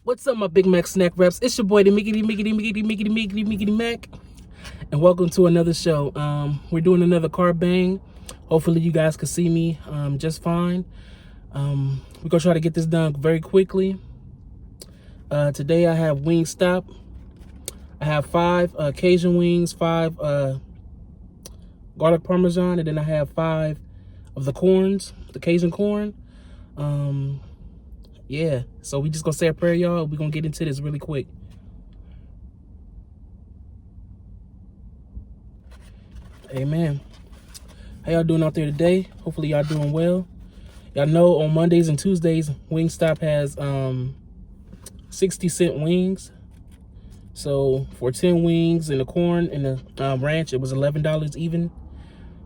What's up, my Big Mack Snack-Wraps? It's your boy, the Mickety Mac, and welcome to another show. We're doing another carb bang. Hopefully, you guys can see me just fine. We're gonna try to get this done very quickly. Today, I have Wingstop. I have 5 Cajun wings, 5 garlic parmesan, and then I have 5 of the corns, the Cajun corn. Yeah, so we just gonna say a prayer, y'all. We're gonna get into this really quick. Amen. How y'all doing out there today? Hopefully y'all doing well. Y'all know on Mondays and Tuesdays, Wingstop has 60-cent wings. So for 10 wings and the corn and the ranch, it was $11 even.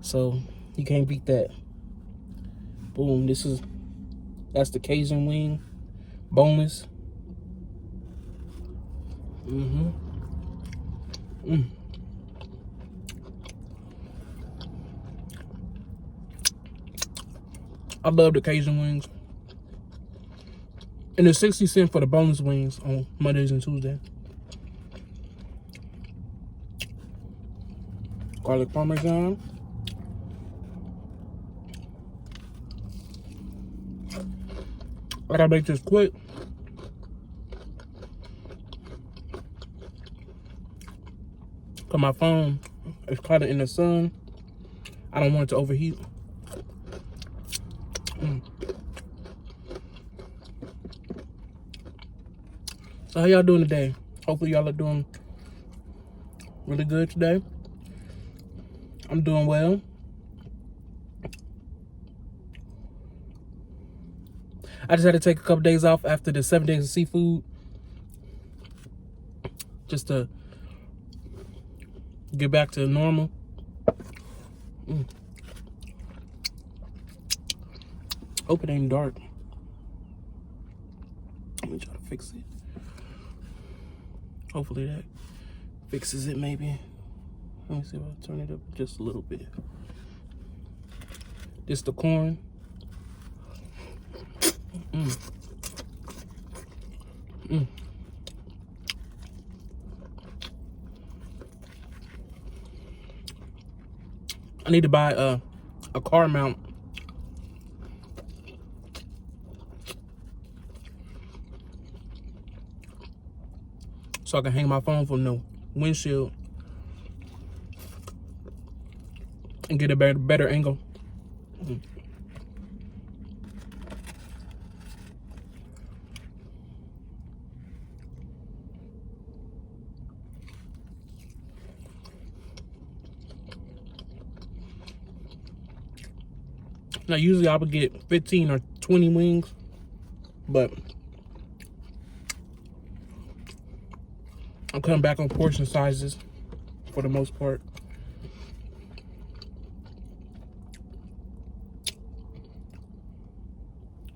So you can't beat that. Boom, that's the Cajun wing, boneless. I love the Cajun wings. And it's 60 cents for the boneless wings on Mondays and Tuesdays. Garlic parmesan. I gotta make this quick. Cause my phone is kind of in the sun. I don't want it to overheat. So how y'all doing today? Hopefully y'all are doing really good today. I'm doing well. I just had to take a couple days off after the 7 days of seafood, just to get back to normal. Hope it ain't dark. Let me try to fix it. Hopefully that fixes it maybe. Let me see if I turn it up just a little bit. This the corn. I need to buy a car mount. So I can hang my phone from the windshield and get a better angle. Now, usually I would get 15 or 20 wings, but I'm cutting back on portion sizes for the most part.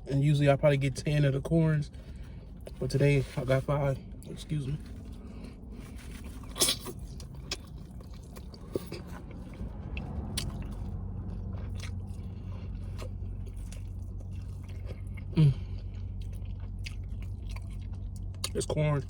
And usually I probably get 10 of the corns, but today I got 5. Excuse me. It's corn.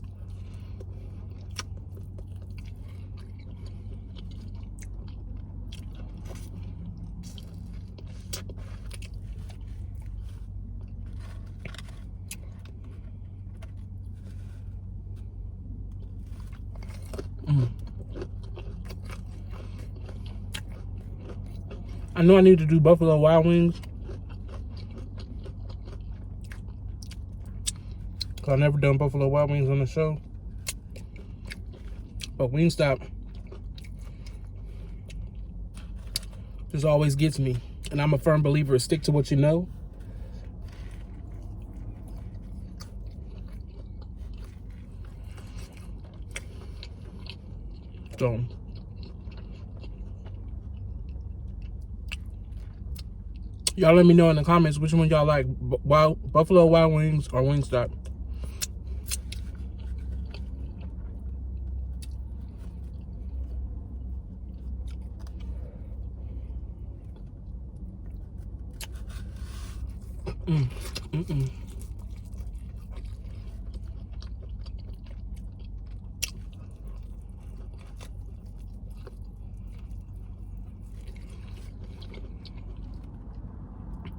I know I need to do Buffalo Wild Wings, cause I've never done Buffalo Wild Wings on the show. But Wingstop just always gets me. And I'm a firm believer, stick to what you know. So y'all let me know in the comments which one y'all like, Buffalo Wild Wings or Wingstop.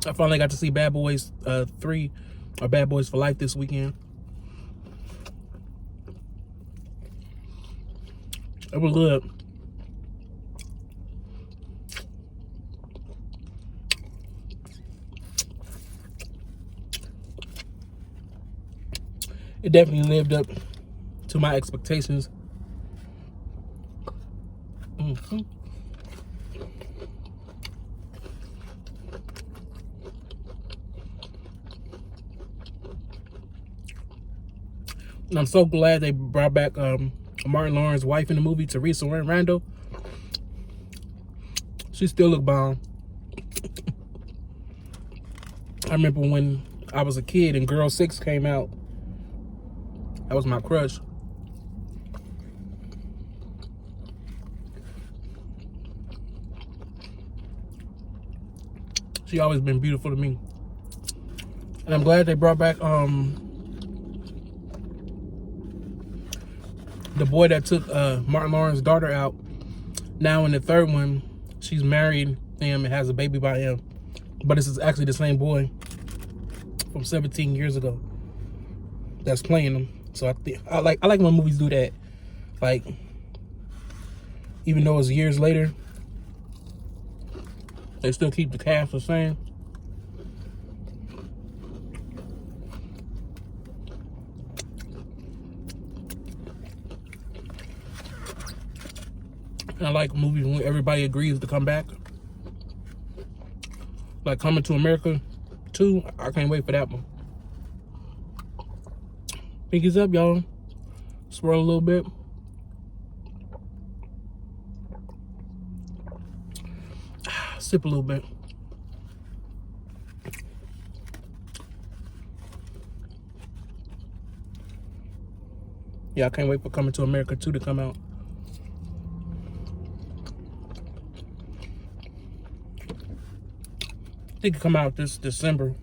I finally got to see Bad Boys 3 or Bad Boys for Life this weekend. It was good. It definitely lived up to my expectations. And I'm so glad they brought back Martin Lawrence's wife in the movie, Teresa Randall. She still look bomb. I remember when I was a kid and Girl 6 came out. That was my crush. She always been beautiful to me. And I'm glad they brought back the boy that took Martin Lawrence's daughter out. Now in the third one, she's married him and has a baby by him. But this is actually the same boy from 17 years ago that's playing him. So I like when movies do that. Like, even though it's years later, they still keep the cast the same. And I like movies when everybody agrees to come back. Like Coming to America 2, I can't wait for that one. Pinkies up, y'all. Swirl a little bit. Sip a little bit. Yeah, I can't wait for Coming to America 2 to come out. I think it come out this December.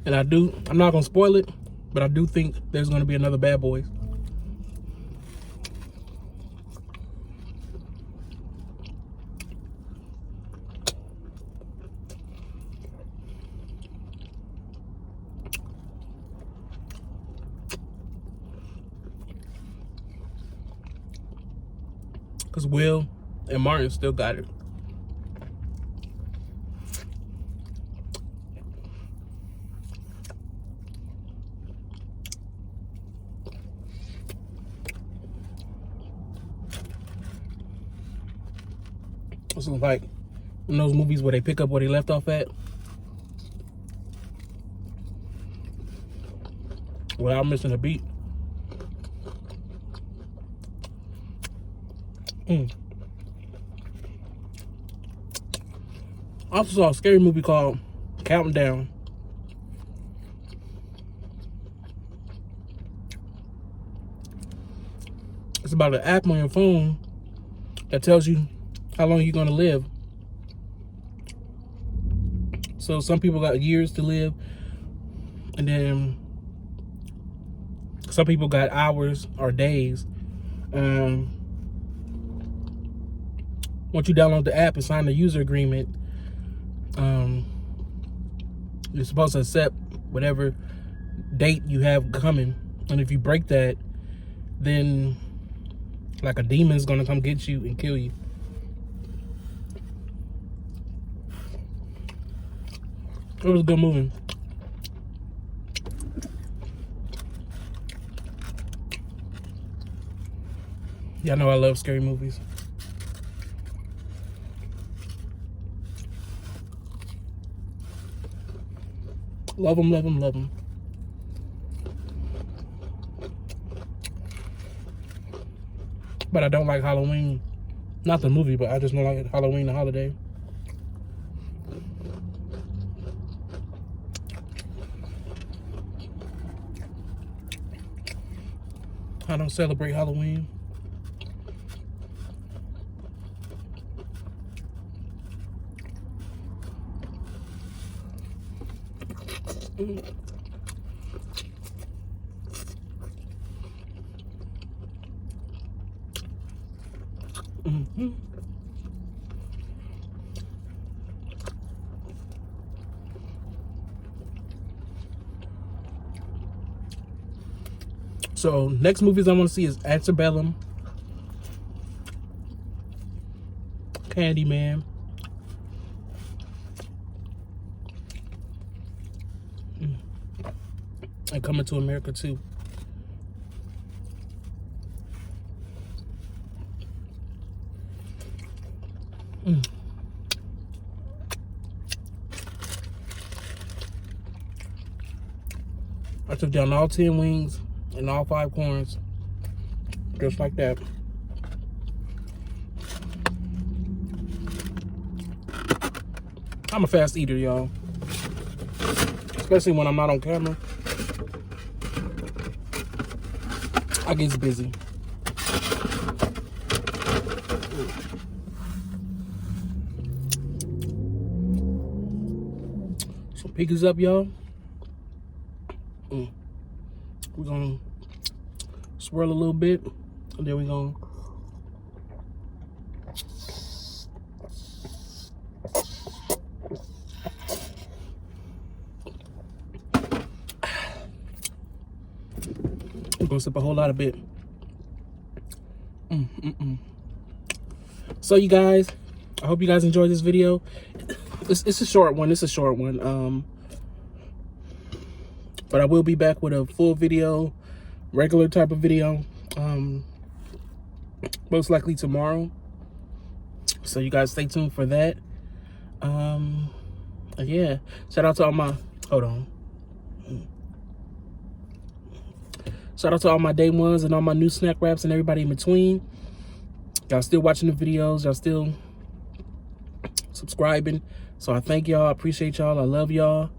And I'm not gonna spoil it, but I do think there's gonna be another Bad Boys. Because Will and Martin still got it. It's like in those movies where they pick up where they left off at. Well, I'm missing a beat. I also saw a scary movie called Countdown. It's about an app on your phone that tells you how long you're gonna live. So some people got years to live, and then some people got hours or days. Once you download the app and sign the user agreement, you're supposed to accept whatever date you have coming. And if you break that, then like a demon's gonna come get you and kill you. It was a good movie. Y'all know I love scary movies. Love them, love them, love them. But I don't like Halloween. Not the movie, but I just don't like Halloween the holiday. I don't celebrate Halloween. Mm-hmm. So next movies I want to see is Antebellum, Candyman, and Coming to America too. I took down all 10 wings and all 5 corns, just like that. I'm a fast eater, y'all, especially when I'm not on camera. I get busy. So pick us up, y'all. We're gonna swirl a little bit, and then we're gonna sip a whole lot of it. So you guys, I hope you guys enjoyed this video. It's a short one. It's a short one. But I will be back with a full video, regular type of video, most likely tomorrow. So you guys stay tuned for that. Yeah, shout out to all my, shout out to all my day ones and all my new snack wraps and everybody in between. Y'all still watching the videos, y'all still subscribing. So I thank y'all, I appreciate y'all, I love y'all.